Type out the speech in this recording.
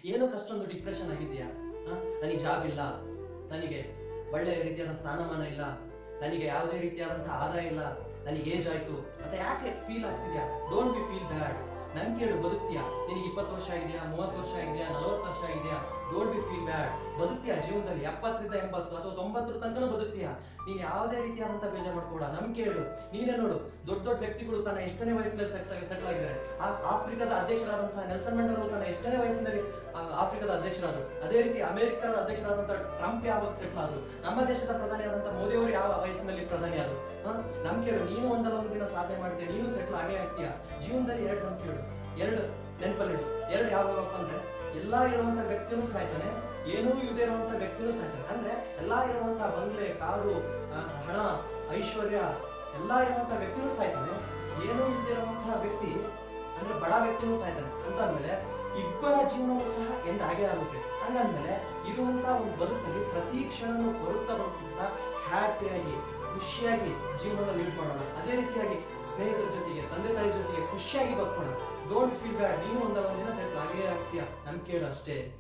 ಏನಕ್ಕೆ ಅಷ್ಟೊಂದು ಡಿಪ್ರೆಷನ್ ಆಗಿದೆಯಾ? ನನಗೆ ಜಾಬ್ ಇಲ್ಲ, ನನಗೆ ಒಳ್ಳೆಯ ರೀತಿಯಾದ ಸ್ಥಾನಮಾನ ಇಲ್ಲ, ನನಗೆ ಯಾವುದೇ ರೀತಿಯಾದಂತಹ ಆದಾಯ ಇಲ್ಲ, ನನಗೆ ಏಜ್ ಆಯ್ತು ಅಂತ ಯಾಕೆ ಫೀಲ್ ಆಗ್ತಿದ್ಯಾ? ಡೋಂಟ್ ಬಿ ಫೀಲ್ ಬ್ಯಾಡ್. ನನ್ ಕೇಳು, ಬದುಕ್ತೀಯಾ? ನಿನಗೆ 20 ವರ್ಷ ಆಗಿದೆಯಾ, 30 ವರ್ಷ ಆಗಿದೆಯಾ, 40 ವರ್ಷ ಆಗಿದೆಯಾ? Don't be feel bad. ಬದುಕ್ತೀಯಾ ಜೀವನದಲ್ಲಿ 70ರಿಂದ 80 ಅಥವಾ 90 ತನಕ ಬದುಕ್ತೀಯಾ. ನೀನ್ ಯಾವುದೇ ರೀತಿಯಾದಂತ ಬೇಜಾರು ಮಾಡ್ಕೋಡ. ನಂಬಿಕೆ ಇಡು. ನೀನೇ ನೋಡು, ದೊಡ್ಡ ದೊಡ್ಡ ವ್ಯಕ್ತಿಗಳು ತನ್ನ ಎಷ್ಟನೇ ವಯಸ್ಸಿನಲ್ಲಿ ಸೆಟ್ಲ್ ಆಗಿದ್ದಾರೆ. ಆಫ್ರಿಕಾದ ಅಧ್ಯಕ್ಷರಾದಂತಹ ನೆಲ್ಸನ್ ಮಂಡೇಲಾ ತನ್ನ ಎಷ್ಟನೇ ವಯಸ್ಸಿನಲ್ಲಿ ಆಫ್ರಿಕಾದ ಅಧ್ಯಕ್ಷರಾದ್ರು. ಅದೇ ರೀತಿ ಅಮೆರಿಕದ ಅಧ್ಯಕ್ಷರಾದಂತಹ ಟ್ರಂಪ್ ಯಾವಾಗ ಸೆಟ್ಲ್ ಆದ್ರು, ನಮ್ಮ ದೇಶದ ಪ್ರಧಾನಿ ಆದಂತಹ ಮೋದಿ ಅವರು ಯಾವ ವಯಸ್ಸಿನಲ್ಲಿ ಪ್ರಧಾನಿ ಆದ್ರು. ನಂಬಿಕೆ ಇಡು, ನೀನು ಒಂದಲ್ಲ ಒಂದಿನ ಸಾಧನೆ ಮಾಡ್ತೀಯ, ನೀನು ಸೆಟ್ಲ್ ಆಗೇ ಆಗ್ತೀಯ. ಜೀವನದಲ್ಲಿ ಎರಡು ನಂಬಿಕೆ ಇಡು, ಎರಡು ನೆನಪಲ್ಲಿಡು. ಎರಡು ಯಾವಪ್ಪ ಅಂದ್ರೆ, ಎಲ್ಲಾ ಇರುವಂತ ವ್ಯಕ್ತಿನೂ ಸಾಯ್ತಾನೆ, ಏನೂ ಇಲ್ಲದೆ ಇರುವಂತ ವ್ಯಕ್ತಿನೂ ಸಾಯ್ತಾನೆ. ಅಂದ್ರೆ ಎಲ್ಲಾ ಇರುವಂತ ಬಂಗ್ಲೆ, ಕಾರು, ಹಣ, ಐಶ್ವರ್ಯ ಎಲ್ಲಾ ಇರುವಂತ ವ್ಯಕ್ತಿನೂ ಸಾಯ್ತಾನೆ, ಏನೂ ಇಲ್ಲದೆ ಇರುವಂತಹ ವ್ಯಕ್ತಿ ಅಂದ್ರೆ ಬಡ ವ್ಯಕ್ತಿನೂ ಸಾಯ್ತಾನೆ ಅಂತ ಅಂದ್ಮೇಲೆ ಇಬ್ಬರ ಜೀವನವೂ ಸಹ ಎಂಡ್ ಆಗೇ ಆಗುತ್ತೆ. ಹಂಗಂದ್ಮೇಲೆ ಇರುವಂತ ಒಂದು ಬದುಕಲ್ಲಿ ಪ್ರತಿ ಕ್ಷಣನೂ ಬರುತ್ತಾ ಹ್ಯಾಪಿಯಾಗಿ ಖುಷಿಯಾಗಿ ಜೀವನ ಲೀಡ್ ಮಾಡೋಣ. ಅದೇ ರೀತಿಯಾಗಿ ಸ್ನೇಹಿತರ ಜೊತೆಗೆ, ತಂದೆ ತಾಯಿ ಜೊತೆಗೆ ಖುಷಿಯಾಗಿ ಬದುಕೋಣ. Don't feel bad. ನೀನು ಒಂದಲ್ಲ ಒಂದಿನ ಸೆಟ್ಲ್ ಆಗೇ ಆಗ್ತೀಯ. ನನ್ ಕೇಳು ಅಷ್ಟೇ.